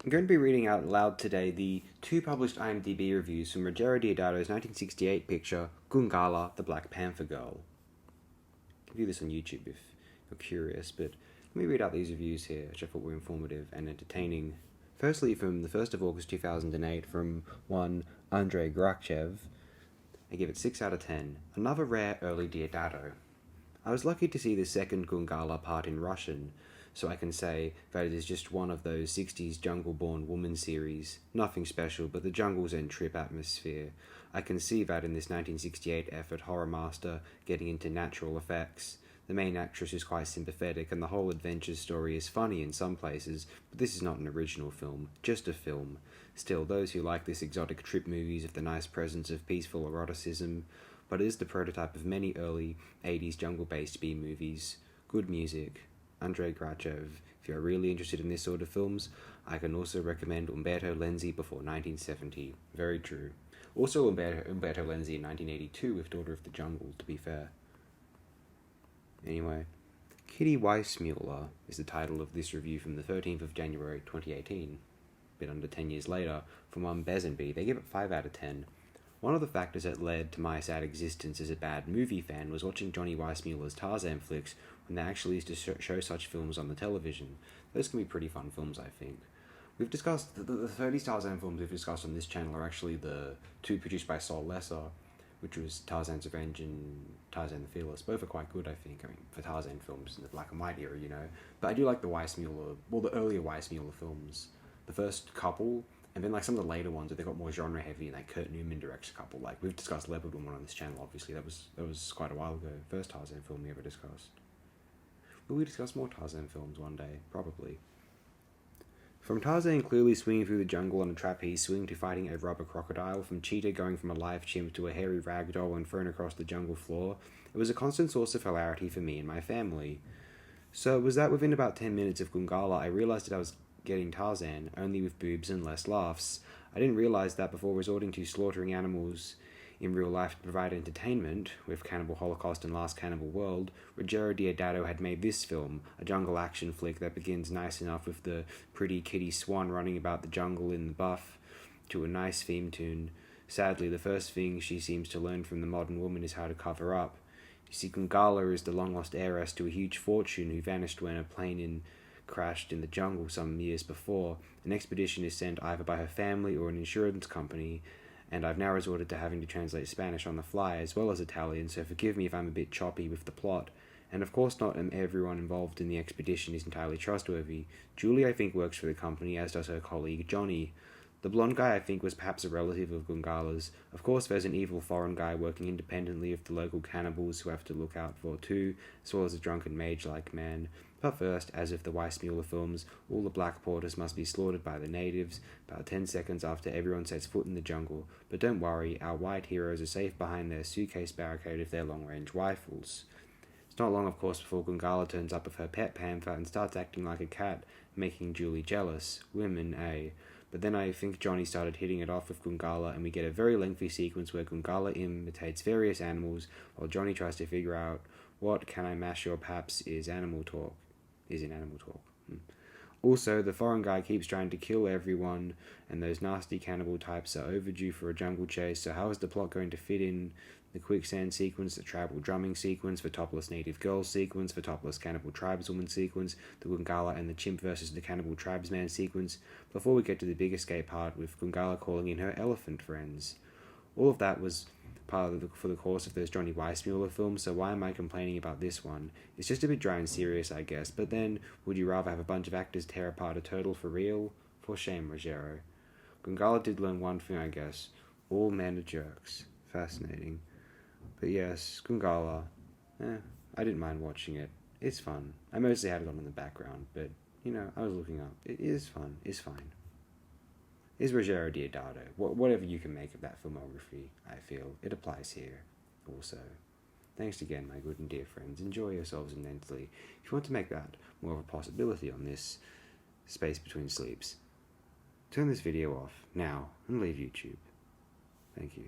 I'm going to be reading out loud today the two published IMDb reviews from Ruggero Deodato's 1968 picture, Gungala, the Black Panther Girl. You can view this on YouTube if you're curious, but let me read out these reviews here, which I thought were informative and entertaining. Firstly, from the 1st of August 2008, from one Andrei Grachev, I give it 6 out of 10. Another rare early Deodato. I was lucky to see the second Gungala part in Russian, so I can say that it is just one of those 60s jungle-born woman series. Nothing special, but the jungles and trip atmosphere. I can see that in this 1968 effort horror master getting into natural effects. The main actress is quite sympathetic, and the whole adventure story is funny in some places, but this is not an original film, just a film. Still, those who like this exotic trip movies have the nice presence of peaceful eroticism, but it is the prototype of many early 80s jungle-based B-movies. Good music. Andrei Grachev. If you are really interested in this sort of films, I can also recommend Umberto Lenzi before 1970. Very true. Also Umberto Lenzi in 1982 with Daughter of the Jungle, to be fair. Anyway, Kitty Weissmuller is the title of this review from the 13th of January 2018. A bit under 10 years later, from one Bezenby, they give it 5 out of 10. One of the factors that led to my sad existence as a bad movie fan was watching Johnny Weissmuller's Tarzan flicks when they actually used to show such films on the television. Those can be pretty fun films, I think. We've discussed, the 30s Tarzan films we've discussed on this channel are actually the two produced by Sol Lesser, which was Tarzan's Revenge and Tarzan the Fearless. Both are quite good, I think, for Tarzan films in the black and white era, But I do like the the earlier Weissmuller films. The first couple, and then some of the later ones where they got more genre heavy, and Kurt Newman directs a couple. We've discussed Leopard Woman on this channel, obviously. That was quite a while ago. First Tarzan film we ever discussed. Will we discuss more Tarzan films one day? Probably. From Tarzan clearly swinging through the jungle on a trapeze swing to fighting a rubber crocodile, from Cheetah going from a live chimp to a hairy rag doll and thrown across the jungle floor, it was a constant source of hilarity for me and my family. So it was that within about 10 minutes of Gungala I realized that I was getting Tarzan, only with boobs and less laughs. I didn't realize that before resorting to slaughtering animals in real life to provide entertainment, with Cannibal Holocaust and Last Cannibal World, Ruggero Deodato had made this film, a jungle action flick that begins nice enough with the pretty kitty swan running about the jungle in the buff to a nice theme tune. Sadly, the first thing she seems to learn from the modern woman is how to cover up. You see, Gungala is the long-lost heiress to a huge fortune who vanished when a plane crashed in the jungle some years before. An expedition is sent either by her family or an insurance company, and I've now resorted to having to translate Spanish on the fly as well as Italian, so forgive me if I'm a bit choppy with the plot. And of course not everyone involved in the expedition is entirely trustworthy. Julie, I think, works for the company, as does her colleague Johnny. The blonde guy, I think, was perhaps a relative of Gungala's. Of course there's an evil foreign guy working independently of the local cannibals who have to look out for too, as well as a drunken mage-like man. But first, as with the Weissmuller films, all the black porters must be slaughtered by the natives about 10 seconds after everyone sets foot in the jungle. But don't worry, our white heroes are safe behind their suitcase barricade of their long-range rifles. It's not long, of course, before Gungala turns up with her pet panther and starts acting like a cat, making Julie jealous. Women, eh? But then I think Johnny started hitting it off with Gungala, and we get a very lengthy sequence where Gungala imitates various animals while Johnny tries to figure out what "can I mash your paps" is in animal talk. Also, the foreign guy keeps trying to kill everyone, and those nasty cannibal types are overdue for a jungle chase, so how is the plot going to fit in the quicksand sequence, the tribal drumming sequence, the topless native girl sequence, the topless cannibal tribeswoman sequence, the Gungala and the chimp versus the cannibal tribesman sequence, before we get to the big escape part with Gungala calling in her elephant friends? All of that was part of for the course of those Johnny Weissmuller films, so why am I complaining about this one? It's just a bit dry and serious, I guess, but then, would you rather have a bunch of actors tear apart a turtle for real? For shame, Ruggero. Gungala did learn one thing, I guess. All men are jerks. Fascinating. But yes, Gungala. I didn't mind watching it. It's fun. I mostly had it on in the background, but, I was looking up. It is fun. It's fine. Is Ruggero Deodato. Whatever you can make of that filmography, I feel, it applies here also. Thanks again, my good and dear friends. Enjoy yourselves immensely. If you want to make that more of a possibility on this space between sleeps, turn this video off now and leave YouTube. Thank you.